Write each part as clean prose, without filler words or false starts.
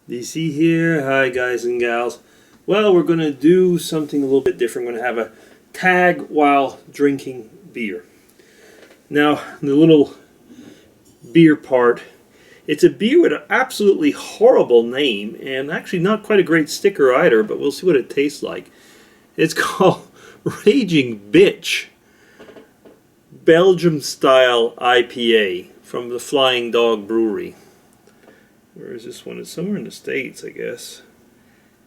DC here. Hi, guys and gals. Well, we're going to do something a little bit different. We're going to have a tag while drinking beer. Now, the little beer part, it's a beer with an absolutely horrible name and actually not quite a great sticker either, but we'll see what it tastes like. It's called Raging Bitch Belgium Style IPA from the Flying Dog Brewery. Where is this one? It's somewhere in the States, I guess.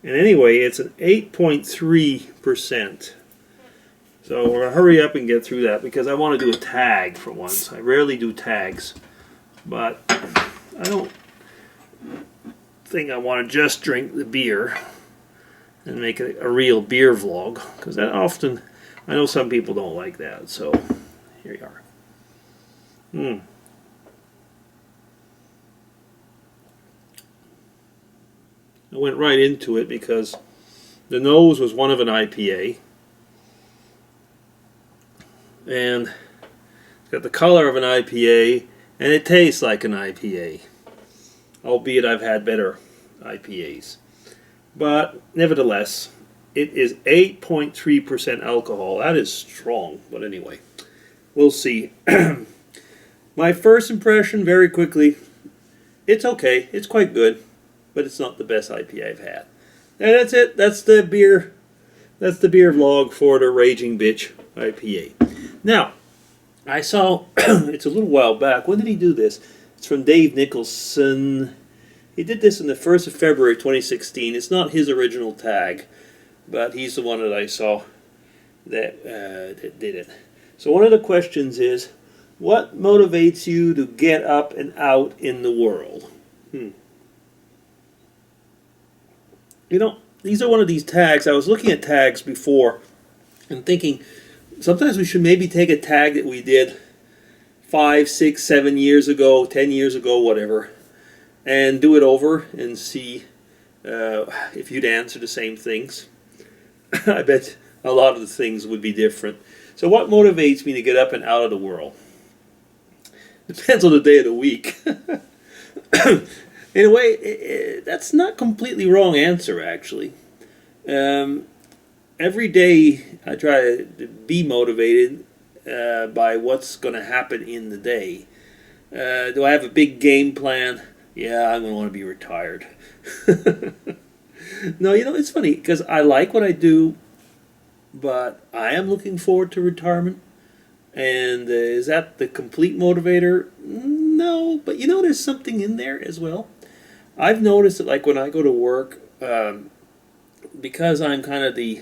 And anyway, it's an 8.3%. So we're going to hurry up and get through that because I want to do a tag for once. I rarely do tags. But I don't think I want to just drink the beer and make it a real beer vlog. Because that often, I know some people don't like that. So here you are. I went right into it because the nose was one of an IPA. And it's got the color of an IPA, and it tastes like an IPA. Albeit I've had better IPAs. But nevertheless, it is 8.3% alcohol. That is strong, but anyway, we'll see. My first impression, very quickly, it's okay. It's quite good. But it's not the best IPA I've had. And that's it. That's the beer. That's the beer vlog for the Raging Bitch IPA. Now, I saw it's a little while back. When did he do this? It's from Dave Nicholson. He did this on the 1st of February 2016. It's not his original tag, but he's the one that I saw that did it. So one of the questions is, what motivates you to get up and out in the world? You know, these are one of these tags. I was looking at tags before and thinking sometimes we should maybe take a tag that we did 5, 6, 7 years ago, 10 years ago, whatever, and do it over and see if you'd answer the same things. I bet a lot of the things would be different. So what motivates me to get up and out of the world? Depends on the day of the week. In a way, that's not completely wrong answer, actually. Every day I try to be motivated by what's going to happen in the day. Do I have a big game plan? Yeah, I'm going to want to be retired. No, you know, it's funny, because I like what I do, but I am looking forward to retirement. And is that the complete motivator? No, but you know, there's something in there as well. I've noticed that, like when I go to work, because I'm kind of the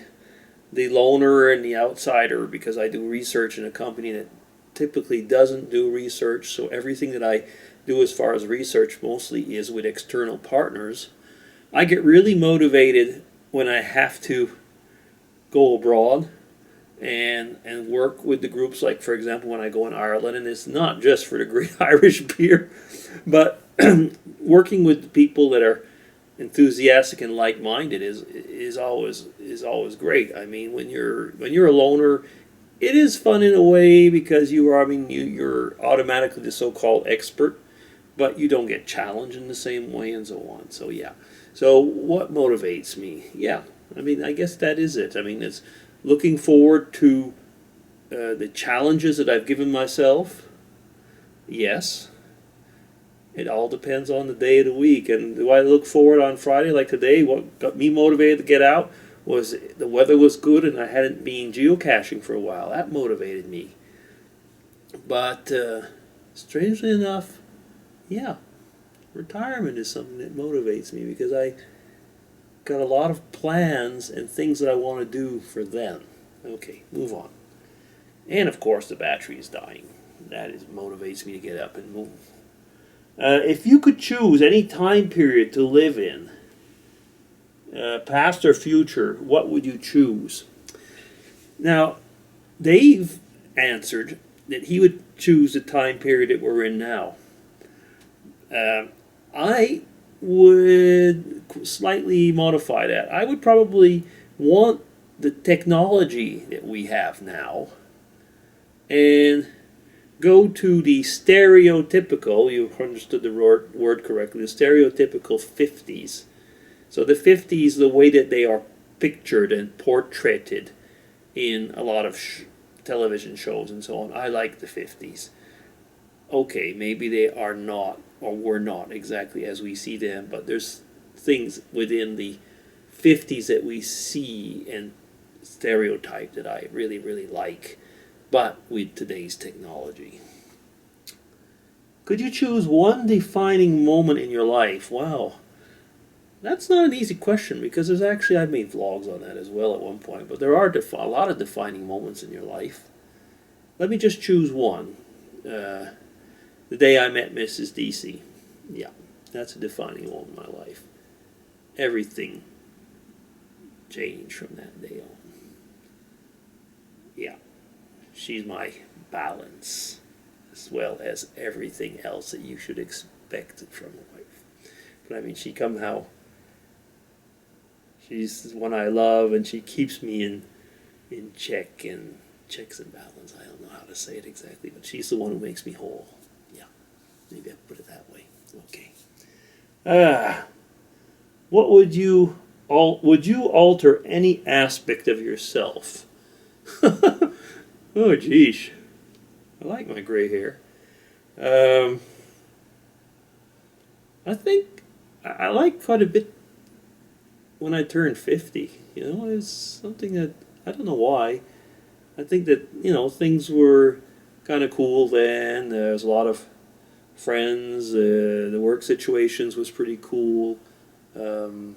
loner and the outsider, because I do research in a company that typically doesn't do research, so everything that I do as far as research mostly is with external partners. I get really motivated when I have to go abroad and work with the groups, like for example when I go in Ireland, and it's not just for the great Irish beer, but working with people that are enthusiastic and like-minded is always great. I mean, when you're a loner, it is fun in a way because you're automatically the so-called expert, but you don't get challenged in the same way and so on. So yeah. So what motivates me? Yeah, I mean, I guess that is it. I mean, it's looking forward to the challenges that I've given myself. Yes. It all depends on the day of the week. And do I look forward on Friday like today? What got me motivated to get out was the weather was good and I hadn't been geocaching for a while. That motivated me. But strangely enough, yeah, retirement is something that motivates me because I got a lot of plans and things that I want to do for them. Okay, move on. And of course the battery is dying. That motivates me to get up and move. If you could choose any time period to live in, past or future, what would you choose? Now, Dave answered that he would choose the time period that we're in now. I would slightly modify that. I would probably want the technology that we have now and go to the stereotypical, you understood the word correctly, the stereotypical 50s. So the 50s, the way that they are pictured and portraited in a lot of television shows and so on, I like the 50s. Okay, maybe they are not or were not exactly as we see them, but there's things within the 50s that we see and stereotype that I really, really like, but with today's technology. Could you choose one defining moment in your life? Wow, that's not an easy question because there's actually, I've made vlogs on that as well at one point, but there are a lot of defining moments in your life. Let me just choose one. The day I met Mrs. DC. Yeah, that's a defining moment in my life. Everything changed from that day on. Yeah, she's my balance, as well as everything else that you should expect from a wife. But I mean, she's one I love, and she keeps me in check and checks and balance. I don't know how to say it exactly, but she's the one who makes me whole. Yeah, maybe I'll put it that way. Okay. What would you alter any aspect of yourself? Oh, geez. I like my gray hair. I think I like quite a bit when I turned 50. You know, it's something that I don't know why. I think that, things were kind of cool then. There was a lot of friends. The work situations was pretty cool. The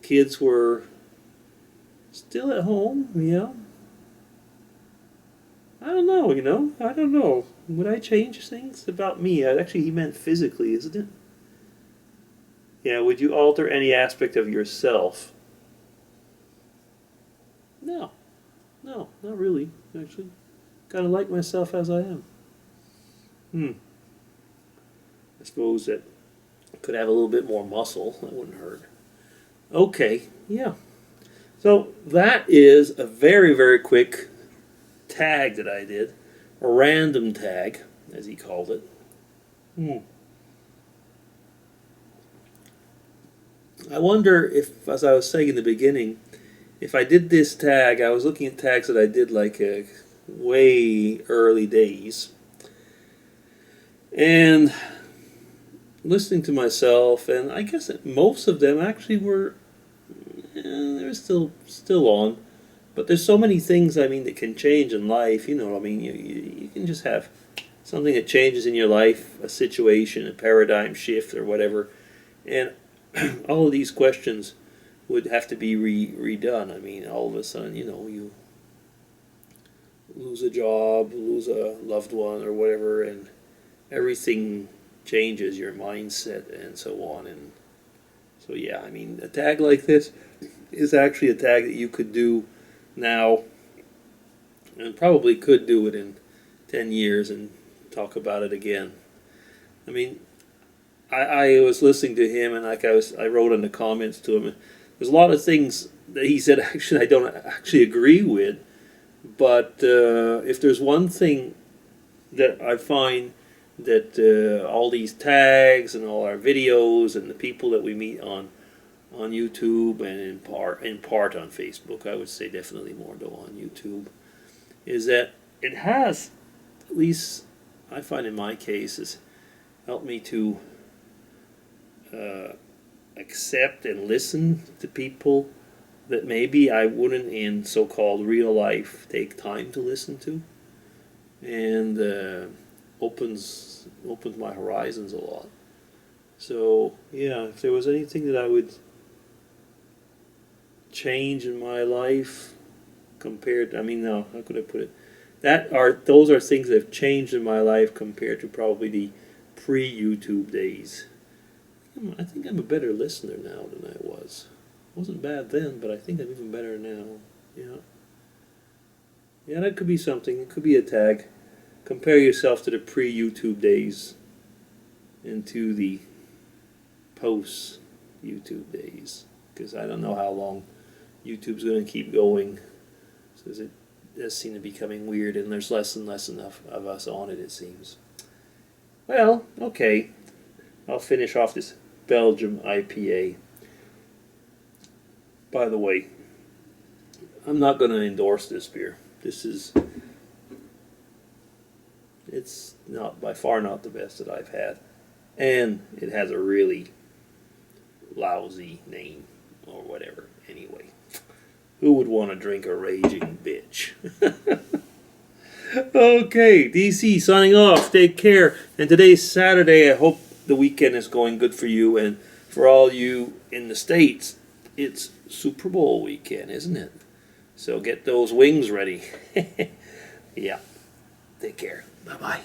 kids were still at home, I don't know, I don't know. Would I change things about me? Actually, he meant physically, isn't it? Yeah, would you alter any aspect of yourself? No, not really, actually. Kind of like myself as I am. I suppose that I could have a little bit more muscle. That wouldn't hurt. Okay, yeah. So that is a very, very quick tag that I did. A random tag, as he called it. I wonder if, as I was saying in the beginning, if I did this tag, I was looking at tags that I did like way early days. And listening to myself, and I guess that most of them actually were, they're still on. But there's so many things, I mean, that can change in life, you know what I mean? You can just have something that changes in your life, a situation, a paradigm shift, or whatever. And all of these questions would have to be redone. I mean, all of a sudden, you lose a job, lose a loved one, or whatever, and everything changes, your mindset, and so on. And so, yeah, I mean, a tag like this is actually a tag that you could do now, and probably could do it in 10 years and talk about it again. I mean, I was listening to him, and like I wrote in the comments to him, there's a lot of things that he said actually I don't actually agree with, but if there's one thing that I find that all these tags and all our videos and the people that we meet on YouTube and in part on Facebook, I would say definitely more though on YouTube, is that it has, at least I find in my case, has helped me to accept and listen to people that maybe I wouldn't in so-called real life take time to listen to, and opens my horizons a lot. So yeah, if there was anything that I would change in my life compared, no, how could I put it? Those are things that have changed in my life compared to probably the pre-YouTube days. I think I'm a better listener now than I was. Wasn't bad then, but I think I'm even better now. Yeah. Yeah, that could be something. It could be a tag. Compare yourself to the pre-YouTube days and to the post-YouTube days. Because I don't know how long YouTube's going to keep going. So is it does seem to be becoming weird, and there's less and less enough of us on it, it seems. Well, okay. I'll finish off this Belgium IPA. By the way, I'm not going to endorse this beer. It's not by far not the best that I've had. And it has a really lousy name or whatever. Anyway, who would want to drink a raging bitch? Okay, DC signing off. Take care. And today's Saturday. I hope the weekend is going good for you. And for all you in the States, it's Super Bowl weekend, isn't it? So get those wings ready. Yeah. Take care. Bye-bye.